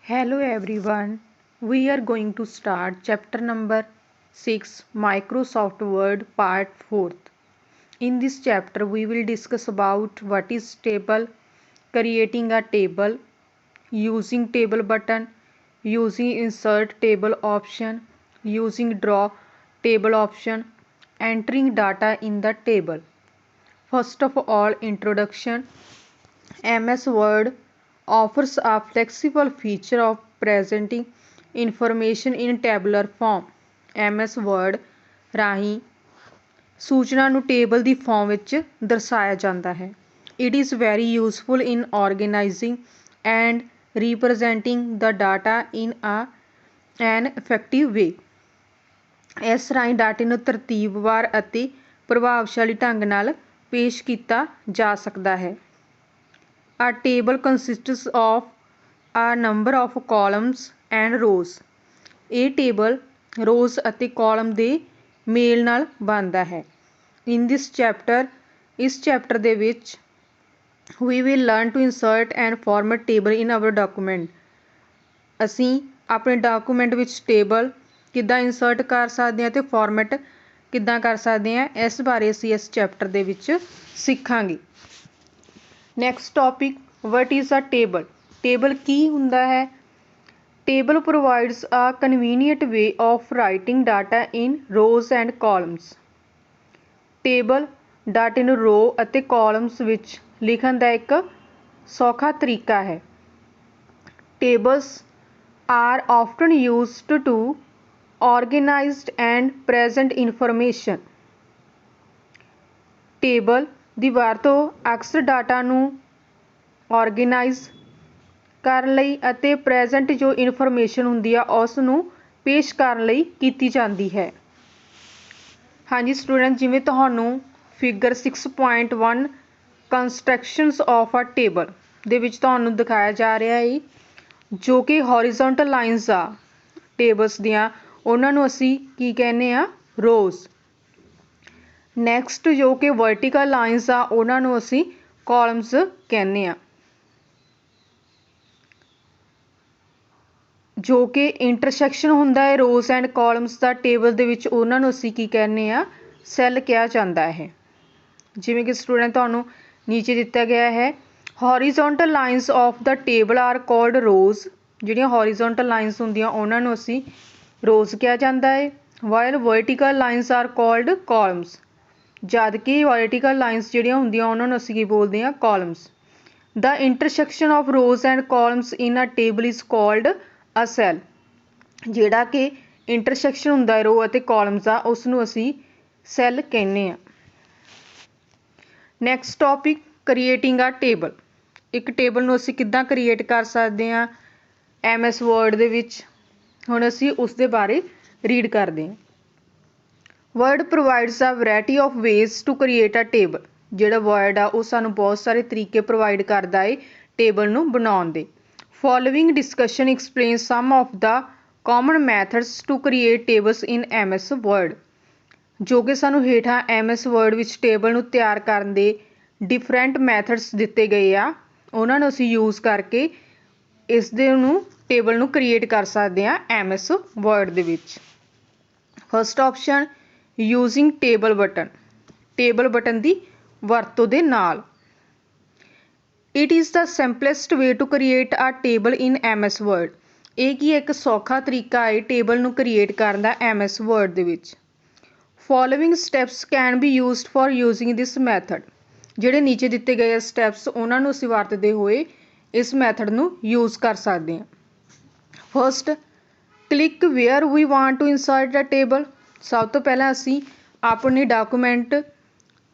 Hello everyone. We are going to start chapter number 6 Microsoft Word part 4. In this chapter we will discuss about what is table, creating a table, using table button, using insert table option, using draw table option, entering data in the table. First of all, introduction. MS Word offers a flexible feature of presenting information in tabular form. MS Word ਰਾਹੀਂ ਸੂਚਨਾ ਨੂੰ table ਦੀ farm ਵਿੱਚ ਦਰਸਾਇਆ ਜਾਂਦਾ ਹੈ। It is very useful in organizing and representing the data in an effective way. ਇਸ ਰਾਹੀਂ ਡਾਟੇ ਨੂੰ ਤਰਤੀਬਵਾਰ ਅਤੇ ਪ੍ਰਭਾਵਸ਼ਾਲੀ ਢੰਗ ਨਾਲ ਪੇਸ਼ ਕੀਤਾ ਜਾ ਸਕਦਾ ਹੈ। A table consists of a number of columns and rows. ਇਹ ਟੇਬਲ rows ਅਤੇ column ਦੇ ਮੇਲ ਨਾਲ ਬਣਦਾ ਹੈ। In this chapter, ਇਸ ਚੈਪਟਰ ਦੇ ਵਿੱਚ we will learn to insert and format table in our document. ਅਸੀਂ ਆਪਣੇ ਡਾਕੂਮੈਂਟ ਵਿੱਚ ਟੇਬਲ ਕਿੱਦਾਂ ਇਨਸਰਟ ਕਰ ਸਕਦੇ ਹਾਂ ਅਤੇ ਫਾਰਮੈਟ ਕਿੱਦਾਂ ਕਰ ਸਕਦੇ ਹਾਂ, ਇਸ ਬਾਰੇ ਅਸੀਂ ਇਸ ਚੈਪਟਰ ਦੇ ਵਿੱਚ ਸਿੱਖਾਂਗੇ। Next topic, what is a table. Table ਕੀ ਹੁੰਦਾ ਹੈ? Table provides a convenient way of writing data in rows and columns. Table ਡਾਟੇ ਨੂੰ ਰੋ ਅਤੇ ਕਾਲਮਸ ਵਿੱਚ ਲਿਖਣ ਦਾ ਇੱਕ ਸੌਖਾ ਤਰੀਕਾ ਹੈ। Tables are often used to organized and present information. Table ਦੀ ਵਰਤੋਂ ਅਕਸਰ ਡਾਟਾ ਨੂੰ ਆਰਗੇਨਾਈਜ਼ ਕਰਨ ਲਈ ਅਤੇ ਪ੍ਰੈਜ਼ੈਂਟ ਜੋ ਇਨਫੋਰਮੇਸ਼ਨ ਹੁੰਦੀ ਆ ਉਸ ਨੂੰ ਪੇਸ਼ ਕਰਨ ਲਈ ਕੀਤੀ ਜਾਂਦੀ ਹੈ। ਹਾਂਜੀ ਸਟੂਡੈਂਟ, ਜਿਵੇਂ ਤੁਹਾਨੂੰ figure 6.1 constructions of a table ਦੇ ਵਿੱਚ ਤੁਹਾਨੂੰ ਦਿਖਾਇਆ ਜਾ ਰਿਹਾ ਹੈ, ਜੋ ਕਿ ਹੌਰੀਜ਼ੋਂਟਲ ਲਾਈਨਸ ਆ ਟੇਬਲਸ ਦੀਆਂ, ਉਹਨਾਂ ਨੂੰ ਅਸੀਂ ਕੀ ਕਹਿੰਦੇ ਆ? ਰੋਜ਼। ਨੈਕਸਟ ਜੋ ਕਿ ਵਰਟੀਕਲ ਲਾਈਨਸ ਆ ਉਹਨਾਂ ਨੂੰ ਅਸੀਂ ਕਾਲਮਸ ਕਹਿੰਦੇ ਆ। ਜੋ ਕਿ ਇੰਟਰਸੈਕਸ਼ਨ ਹੁੰਦਾ ਹੈ ਰੋਜ਼ ਐਂਡ ਕਾਲਮਸ ਦਾ ਟੇਬਲ ਦੇ ਵਿੱਚ, ਉਹਨਾਂ ਨੂੰ ਅਸੀਂ ਕੀ ਕਹਿੰਦੇ ਆ? ਸੈੱਲ ਕਿਹਾ ਜਾਂਦਾ ਹੈ। ਜਿਵੇਂ ਕਿ ਸਟੂਡੈਂਟ ਤੁਹਾਨੂੰ ਨੀਚੇ ਦਿੱਤਾ ਗਿਆ ਹੈ, horizontal lines of the table are called rows. ਜਿਹੜੀਆਂ ਹੌਰੀਜ਼ੋਂਟਲ ਲਾਈਨਸ ਹੁੰਦੀਆਂ ਉਹਨਾਂ ਨੂੰ ਅਸੀਂ ਰੋਜ਼ ਕਿਹਾ ਜਾਂਦਾ ਹੈ। While vertical lines R called columns. ਜਦ ਕਿ ਵਰਟੀਕਲ ਲਾਈਨਸ ਜਿਹੜੀਆਂ ਹੁੰਦੀਆਂ ਉਹਨਾਂ ਨੂੰ ਅਸੀਂ ਕੀ ਬੋਲਦੇ ਹਾਂ? ਕਾਲਮਸ। ਦਾ intersection of rows and columns in a table is called a cell. ਜਿਹੜਾ ਕਿ ਇੰਟਰਸੈਕਸ਼ਨ ਹੁੰਦਾ ਰੋ ਅਤੇ ਕਾਲਮਸ ਦਾ, ਉਸ ਨੂੰ ਅਸੀਂ ਸੈੱਲ ਕਹਿੰਦੇ ਹਾਂ। Next topic, creating a table. ਇੱਕ ਟੇਬਲ ਨੂੰ ਅਸੀਂ ਕਿੱਦਾਂ ਕ੍ਰੀਏਟ ਕਰ ਸਕਦੇ ਹਾਂ MS ਵਰਡ ਦੇ ਵਿੱਚ, ਹੁਣ ਅਸੀਂ ਉਸ ਦੇ ਬਾਰੇ ਰੀਡ ਕਰਦੇ ਹਾਂ। Word provides a variety of ways to create a table. ਜਿਹੜਾ ਵਰਡ ਆ ਉਹ ਸਾਨੂੰ ਬਹੁਤ ਸਾਰੇ ਤਰੀਕੇ ਪ੍ਰੋਵਾਈਡ ਕਰਦਾ ਹੈ ਟੇਬਲ ਨੂੰ ਬਣਾਉਣ ਦੇ। Following discussion explain some of the common methods to create tables in MS Word. ਜੋ ਕਿ ਸਾਨੂੰ ਹੇਠਾਂ MS ਵਰਡ ਵਿੱਚ ਟੇਬਲ ਨੂੰ ਤਿਆਰ ਕਰਨ ਦੇ ਡਿਫਰੈਂਟ ਮੈਥਡਸ ਦਿੱਤੇ ਗਏ ਆ, ਉਹਨਾਂ ਨੂੰ ਅਸੀਂ ਯੂਜ਼ ਕਰਕੇ ਇਸ ਦੇ ਨੂੰ ਟੇਬਲ ਨੂੰ ਕ੍ਰੀਏਟ ਕਰ ਸਕਦੇ ਹਾਂ MS ਵਰਡ ਦੇ ਵਿੱਚ। First option, using table button. Table button ਦੀ ਵਰਤੋਂ ਦੇ ਨਾਲ। It is the simplest way to create a table in MS Word. ਇਹ ਕੀ ਇੱਕ ਸੌਖਾ ਤਰੀਕਾ ਹੈ ਟੇਬਲ ਨੂੰ ਕ੍ਰੀਏਟ ਕਰਨ ਦਾ MS ਵਰਡ ਦੇ ਵਿੱਚ। Following steps can be used for using this method. ਜਿਹੜੇ ਨੀਚੇ ਦਿੱਤੇ ਗਏ ਸਟੈਪਸ ਉਹਨਾਂ ਨੂੰ ਅਸੀਂ ਵਰਤਦੇ ਹੋਏ ਇਸ ਮੈਥਡ ਨੂੰ ਯੂਜ਼ ਕਰ ਸਕਦੇ ਹਾਂ। First, click where we want to insert a table. ਸਭ ਤੋਂ ਪਹਿਲਾਂ ਅਸੀਂ ਆਪਣੇ ਡਾਕੂਮੈਂਟ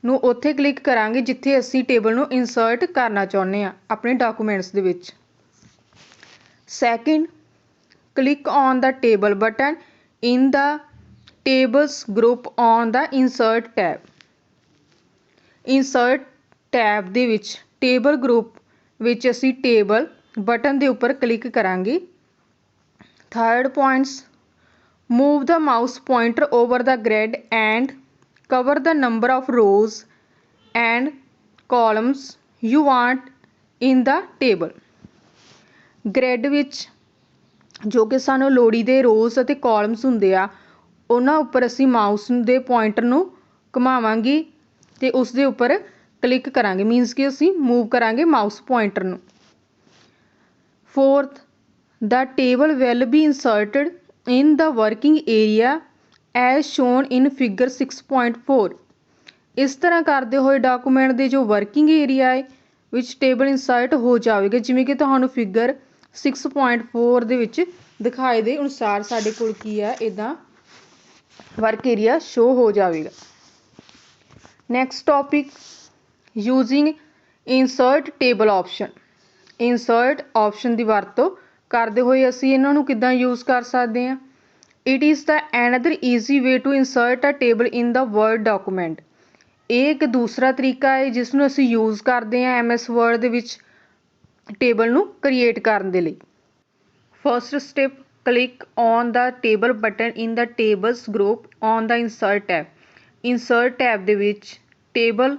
ਨੂੰ ਉੱਥੇ ਕਲਿੱਕ ਕਰਾਂਗੇ ਜਿੱਥੇ ਅਸੀਂ ਟੇਬਲ ਨੂੰ ਇਨਸਰਟ ਕਰਨਾ ਚਾਹੁੰਦੇ ਹਾਂ ਆਪਣੇ ਡਾਕੂਮੈਂਟਸ ਦੇ ਵਿੱਚ। Second, click on the table button in the tables group on the insert tab. Insert tab ਦੇ ਵਿੱਚ ਟੇਬਲ ਗਰੁੱਪ ਵਿੱਚ ਅਸੀਂ ਟੇਬਲ ਬਟਨ ਦੇ ਉੱਪਰ ਕਲਿੱਕ ਕਰਾਂਗੇ। Third points, move the mouse pointer over the grid and cover the number of rows and columns you want in the table. Grid ਵਿੱਚ ਜੋ ਕਿ ਸਾਨੂੰ ਲੋੜੀਂਦੇ ਰੋਜ਼ ਅਤੇ ਕਾਲਮਸ ਹੁੰਦੇ ਆ ਉਹਨਾਂ ਉੱਪਰ ਅਸੀਂ ਮਾਊਸ ਦੇ ਪੁਆਇੰਟਰ ਨੂੰ ਘੁਮਾਵਾਂਗੇ ਤੇ ਉਸ ਦੇ ਉੱਪਰ ਕਲਿੱਕ ਕਰਾਂਗੇ, ਮੀਨਸ ਕਿ ਅਸੀਂ ਮੂਵ ਕਰਾਂਗੇ ਮਾਊਸ ਪੁਆਇੰਟਰ ਨੂੰ। Fourth, the table will be inserted in the working area as shown in figure 6.4। ਇਸ ਤਰ੍ਹਾਂ ਕਰਦੇ ਹੋਏ ਡਾਕੂਮੈਂਟ ਦੇ ਜੋ ਵਰਕਿੰਗ ਏਰੀਆ ਹੈ ਵਿੱਚ ਟੇਬਲ ਇੰਸਰਟ ਹੋ ਜਾਵੇਗਾ, ਜਿਵੇਂ ਕਿ ਤੁਹਾਨੂੰ ਫਿਗਰ 6.4 ਦੇ ਵਿੱਚ ਦਿਖਾਏ ਦੇ ਅਨੁਸਾਰ ਸਾਡੇ ਕੋਲ ਕੀ ਹੈ, ਇੱਦਾਂ ਵਰਕ ਏਰੀਆ ਸ਼ੋ ਹੋ ਜਾਵੇਗਾ। Next topic, using insert table option. Insert option ਦੀ ਵਰਤੋਂ ਕਰਦੇ ਹੋਏ ਅਸੀਂ ਇਹਨਾਂ ਨੂੰ ਕਿੱਦਾਂ ਯੂਜ਼ ਕਰ ਸਕਦੇ ਹਾਂ। It is the another easy way to insert a table in the Word document. ਇਹ ਇੱਕ ਦੂਸਰਾ ਤਰੀਕਾ ਹੈ ਜਿਸ ਨੂੰ ਅਸੀਂ ਯੂਜ਼ ਕਰਦੇ ਹਾਂ MS ਵਰਡ ਦੇ ਵਿੱਚ ਟੇਬਲ ਨੂੰ ਕ੍ਰੀਏਟ ਕਰਨ ਦੇ ਲਈ। First step, click on the table button in the tables group on the insert tab. Insert tab ਦੇ ਵਿੱਚ ਟੇਬਲ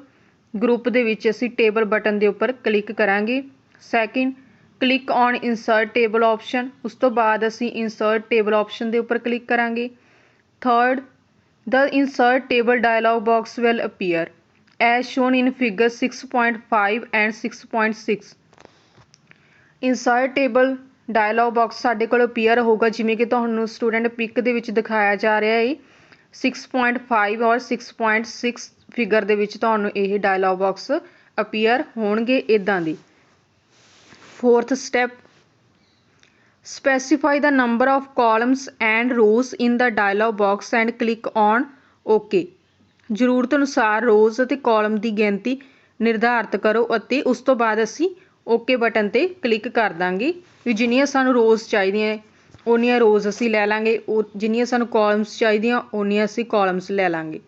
ਗਰੁੱਪ ਦੇ ਵਿੱਚ ਅਸੀਂ ਟੇਬਲ ਬਟਨ ਦੇ ਉੱਪਰ ਕਲਿੱਕ ਕਰਾਂਗੇ। Second, click on insert table option. ਉਸ ਤੋਂ ਬਾਅਦ ਅਸੀਂ ਇਨਸਰਟ ਟੇਬਲ ਆਪਸ਼ਨ ਦੇ ਉੱਪਰ ਕਲਿੱਕ ਕਰਾਂਗੇ। Third, the insert table dialog box will appear as shown in figure 6.5 and 6.6। insert table dialog box ਸਾਡੇ ਕੋਲ appear ਹੋਊਗਾ, ਜਿਵੇਂ ਕਿ ਤੁਹਾਨੂੰ ਸਟੂਡੈਂਟ ਪਿਕ ਦੇ ਵਿੱਚ ਦਿਖਾਇਆ ਜਾ ਰਿਹਾ ਹੈ। 6.5 ਔਰ 6.6 ਫਿਗਰ ਦੇ ਵਿੱਚ ਤੁਹਾਨੂੰ ਇਹ ਡਾਇਲੌਗ ਬਾਕਸ appear ਹੋਣਗੇ ਇੱਦਾਂ ਦੀ। Fourth step, specify the number of columns and rows in the dialog box and click on OK। ਜ਼ਰੂਰਤ ਅਨੁਸਾਰ ਰੋਜ਼ ਅਤੇ ਕਾਲਮ ਦੀ ਗਿਣਤੀ ਨਿਰਧਾਰਤ ਕਰੋ ਅਤੇ ਉਸ ਤੋਂ ਬਾਅਦ ਅਸੀਂ OK ਬਟਨ ਤੇ ਕਲਿੱਕ ਕਰ ਦਾਂਗੇ। ਵੀ ਜਿੰਨੀਆਂ ਸਾਨੂੰ ਰੋਜ਼ ਚਾਹੀਦੀਆਂ ਓਨੀਆਂ ਰੋਜ਼ ਅਸੀਂ ਲੈ ਲਾਂਗੇ, ਜਿੰਨੀਆਂ ਸਾਨੂੰ ਕਾਲਮਸ ਚਾਹੀਦੀਆਂ ਓਨੀਆਂ ਅਸੀਂ ਕਾਲਮਸ ਲੈ ਲਾਂਗੇ।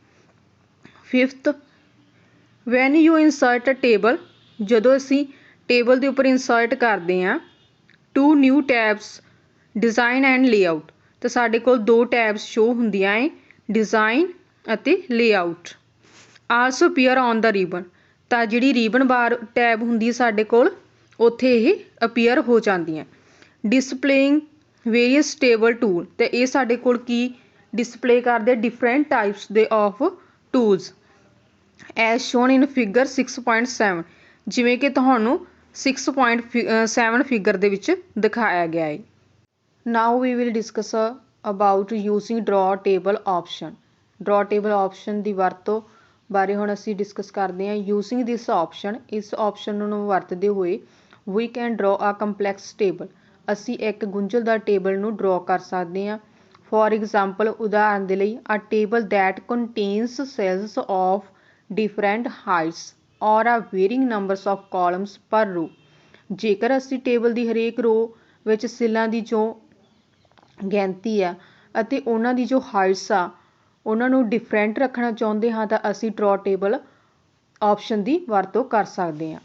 Fifth, when you insert a table, ਜਦੋਂ ਅਸੀਂ ਟੇਬਲ ਦੇ ਉੱਪਰ ਇਨਸਰਟ ਕਰਦੇ ਹਾਂ two new tabs design and layout, ਤਾਂ ਸਾਡੇ ਕੋਲ ਦੋ ਟੈਬਸ ਸ਼ੋ ਹੁੰਦੀਆਂ ਹੈ, ਡਿਜ਼ਾਈਨ ਅਤੇ layout. Also appear on the ribbon, ਤਾਂ ਜਿਹੜੀ ਰਿਬਨ ਬਾਰ ਟੈਬ ਹੁੰਦੀ ਸਾਡੇ ਕੋਲ ਉੱਥੇ ਇਹ ਅਪੀਅਰ ਹੋ ਜਾਂਦੀਆਂ। ਡਿਸਪਲੇਇੰਗ ਵੇਰੀਅਸ ਟੇਬਲ ਟੂਲ, ਤੇ ਇਹ ਸਾਡੇ ਕੋਲ ਕੀ ਡਿਸਪਲੇ ਕਰਦੇ ਡਿਫਰੈਂਟ ਟਾਈਪਸ ਦੇ of tools as shown in figure 6.7, ਜਿਵੇਂ ਕਿ ਤੁਹਾਨੂੰ 6.7 ਫਿਗਰ ਦੇ ਵਿੱਚ ਦਿਖਾਇਆ ਗਿਆ ਹੈ। Now we will discuss about using draw table option. Draw table option ਦੀ ਵਰਤੋਂ ਬਾਰੇ ਹੁਣ ਅਸੀਂ ਡਿਸਕਸ ਕਰਦੇ ਹਾਂ। ਯੂਜ਼ਿੰਗ ਦਿਸ ਆਪਸ਼ਨ, ਇਸ ਆਪਸ਼ਨ ਨੂੰ ਵਰਤਦੇ ਹੋਏ we can draw a complex table, ਅਸੀਂ ਇੱਕ ਗੁੰਝਲਦਾਰ ਟੇਬਲ ਨੂੰ ਡਰਾਅ ਕਰ ਸਕਦੇ ਹਾਂ। ਫੋਰ ਐਗਜ਼ਾਮਪਲ, ਉਦਾਹਰਨ ਦੇ ਲਈ, a table that contains cells of different heights or a ਵੇਰਿੰਗ numbers of columns ਪਰ ਰੋ। ਜੇਕਰ ਅਸੀਂ ਟੇਬਲ ਦੀ ਹਰੇਕ ਰੋ ਵਿੱਚ ਸੈੱਲਾਂ ਦੀ ਜੋ ਗਿਣਤੀ ਆ ਅਤੇ ਉਹਨਾਂ ਦੀ ਜੋ ਹਾਈਟਸ ਆ ਉਹਨਾਂ ਨੂੰ ਡਿਫਰੈਂਟ ਰੱਖਣਾ ਚਾਹੁੰਦੇ ਹਾਂ ਤਾਂ ਅਸੀਂ ਡਰਾਅ ਟੇਬਲ ਆਪਸ਼ਨ ਦੀ ਵਰਤੋਂ ਕਰ ਸਕਦੇ ਹਾਂ।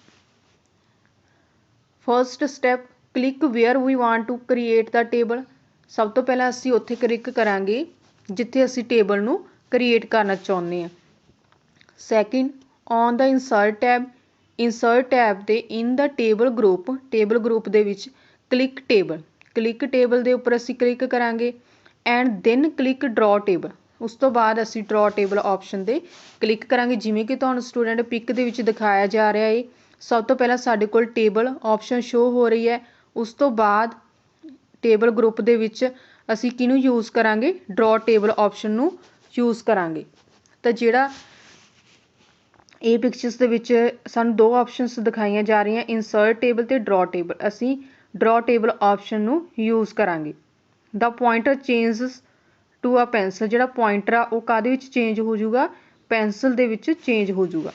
First step, click where we want to create the table. ਸਭ ਤੋਂ ਪਹਿਲਾਂ ਅਸੀਂ ਉੱਥੇ ਕਲਿੱਕ ਕਰਾਂਗੇ ਜਿੱਥੇ ਅਸੀਂ ਟੇਬਲ ਨੂੰ ਕ੍ਰੀਏਟ ਕਰਨਾ ਚਾਹੁੰਦੇ ਹਾਂ। Second, on the insert tab, insert tab ਤੇ ਇਨ the table group, table group ਦੇ ਵਿੱਚ ਕਲਿੱਕ ਟੇਬਲ, ਕਲਿੱਕ ਟੇਬਲ ਦੇ ਉੱਪਰ ਅਸੀਂ ਕਲਿੱਕ ਕਰਾਂਗੇ and then click draw table. ਉਸ ਤੋਂ ਬਾਅਦ ਅਸੀਂ ਡਰਾਅ ਟੇਬਲ ਆਪਸ਼ਨ 'ਤੇ ਕਲਿੱਕ ਕਰਾਂਗੇ, ਜਿਵੇਂ ਕਿ ਤੁਹਾਨੂੰ ਸਟੂਡੈਂਟ ਪਿਕ ਦੇ ਵਿੱਚ ਦਿਖਾਇਆ ਜਾ ਰਿਹਾ ਹੈ। ਸਭ ਤੋਂ ਪਹਿਲਾਂ ਸਾਡੇ ਕੋਲ ਟੇਬਲ ਆਪਸ਼ਨ ਸ਼ੋ ਹੋ ਰਹੀ ਹੈ, ਉਸ ਤੋਂ ਬਾਅਦ ਟੇਬਲ ਗਰੁੱਪ ਦੇ ਵਿੱਚ ਅਸੀਂ ਕਿਹਨੂੰ ਯੂਜ਼ ਕਰਾਂਗੇ, ਡਰਾਅ ਟੇਬਲ ਆਪਸ਼ਨ ਨੂੰ ਯੂਜ਼ ਕਰਾਂਗੇ। ਤਾਂ ਜਿਹੜਾ ਇਹ ਪਿਕਚਰਸ ਦੇ ਵਿੱਚ ਸਾਨੂੰ ਦੋ ਆਪਸ਼ਨਸ ਦਿਖਾਈਆਂ ਜਾ ਰਹੀਆਂ, ਇਨਸਰਟ ਟੇਬਲ ਅਤੇ ਡਰਾਅ ਟੇਬਲ, ਅਸੀਂ ਡਰਾਅ ਟੇਬਲ ਆਪਸ਼ਨ ਨੂੰ ਯੂਜ਼ ਕਰਾਂਗੇ। ਦਾ ਪੁਆਇੰਟਰ ਚੇਂਜਸ ਟੂ ਆ ਪੈਨਸਲ, ਜਿਹੜਾ ਪੁਆਇੰਟਰ ਆ ਉਹ ਕਾਹਦੇ ਵਿੱਚ ਚੇਂਜ ਹੋ ਜਾਊਗਾ, ਪੈਨਸਲ ਦੇ ਵਿੱਚ ਚੇਂਜ ਹੋ ਜਾਊਗਾ।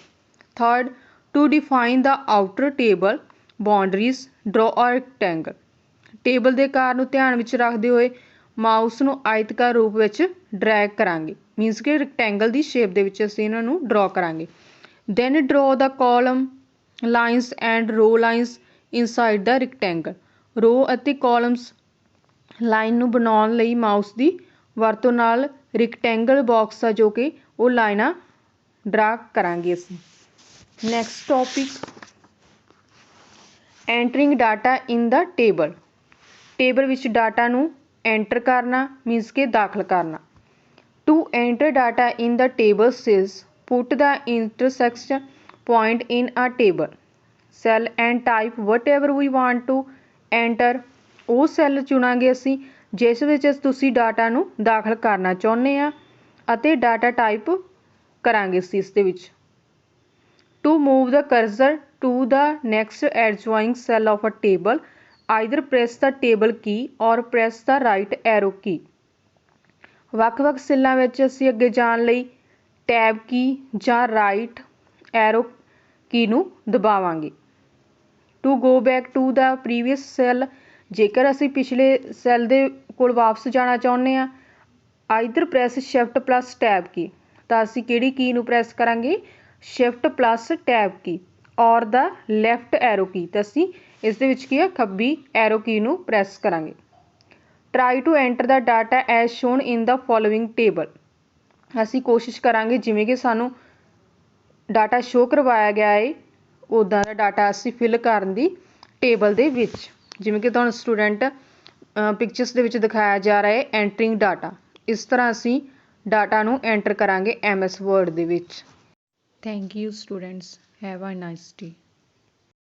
Third, to define the outer table boundaries draw a rectangle, table ਦੇ ਆਕਾਰ ਨੂੰ ਧਿਆਨ ਵਿੱਚ ਰੱਖਦੇ ਹੋਏ ਮਾਊਸ ਨੂੰ ਆਇਤਕਾਰ ਰੂਪ ਵਿੱਚ ਡਰੈਗ ਕਰਾਂਗੇ, ਮੀਨਸ ਕਿ ਰੈਕਟੈਂਗਲ ਦੀ ਸ਼ੇਪ ਦੇ ਵਿੱਚ ਅਸੀਂ ਇਹਨਾਂ ਨੂੰ ਡਰਾਅ ਕਰਾਂਗੇ। Then draw the column lines and row lines inside the rectangle, row ਅਤੇ ਕਾਲਮਸ ਲਾਈਨ ਨੂੰ ਬਣਾਉਣ ਲਈ ਮਾਊਸ ਦੀ ਵਰਤੋਂ ਨਾਲ ਰੈਕਟੈਂਗਲ ਬਾਕਸ ਆ ਜੋ ਕਿ ਉਹ ਲਾਈਨਾਂ ਡਰਾ ਕਰਾਂਗੇ ਅਸੀਂ। Next topic, entering data in the table. Table ਵਿੱਚ ਡਾਟਾ ਨੂੰ ਐਂਟਰ ਕਰਨਾ ਮੀਨਸ ਕਿ ਦਾਖਲ ਕਰਨਾ। To enter data in the table cells put the intersection point in a table cell and type whatever we want to enter. ਉਹ cell ਚੁਣਾਂਗੇ ਅਸੀਂ ਜਿਸ ਵਿੱਚ ਤੁਸੀਂ ਡਾਟਾ ਨੂੰ ਦਾਖਲ ਕਰਨਾ ਚਾਹੁੰਦੇ ਆ ਅਤੇ ਡਾਟਾ ਟਾਈਪ ਕਰਾਂਗੇ ਅਸੀਂ ਇਸ ਦੇ ਵਿੱਚ। To move the cursor to the next adjoining cell of a table either press the tab key or press the right arrow key. ਵੱਖ-ਵੱਖ ਸੈੱਲਾਂ ਵਿੱਚ ਅਸੀਂ ਅੱਗੇ ਜਾਣ ਲਈ ਟੈਬ ਕੀ ਜਾਂ ਰਾਈਟ ਐਰੋ ਕੀ ਨੂੰ ਦਬਾਵਾਂਗੇ। To go back to the previous cell, ਜੇਕਰ ਅਸੀਂ ਪਿਛਲੇ ਸੈੱਲ ਦੇ ਕੋਲ ਵਾਪਸ ਜਾਣਾ ਚਾਹੁੰਦੇ ਆ either press shift plus tab key, ਤਾਂ ਅਸੀਂ ਕਿਹੜੀ ਕੀ ਨੂੰ ਪ੍ਰੈਸ ਕਰਾਂਗੇ ਸ਼ਿਫਟ ਪਲੱਸ ਟੈਬ ਕੀ ਔਰ ਦਾ ਲੈਫਟ ਐਰੋ ਕੀ, ਤਾਂ ਅਸੀਂ ਇਸ ਦੇ ਵਿੱਚ ਕੀ ਆ ਖੱਬੀ ਐਰੋ ਕੀ ਨੂੰ ਪ੍ਰੈਸ ਕਰਾਂਗੇ। Try to enter the data as shown in the following table, ਅਸੀਂ ਕੋਸ਼ਿਸ਼ ਕਰਾਂਗੇ ਜਿਵੇਂ ਕਿ ਸਾਨੂੰ ਡਾਟਾ ਸ਼ੋ ਕਰਵਾਇਆ ਗਿਆ ਹੈ ਉੱਦਾਂ ਦਾ ਡਾਟਾ ਅਸੀਂ ਫਿਲ ਕਰਨ ਦੀ ਟੇਬਲ ਦੇ ਵਿੱਚ। ਜਿਵੇਂ ਕਿ ਤੁਹਾਨੂੰ ਸਟੂਡੈਂਟ ਪਿਕਚਰਸ ਦੇ ਵਿੱਚ ਦਿਖਾਇਆ ਜਾ ਰਿਹਾ ਹੈ ਐਂਟਰਿੰਗ ਡਾਟਾ, ਇਸ ਤਰ੍ਹਾਂ ਅਸੀਂ ਡਾਟਾ ਨੂੰ ਐਂਟਰ ਕਰਾਂਗੇ MS ਵਰਡ ਦੇ ਵਿੱਚ। Thank you students, have a nice day.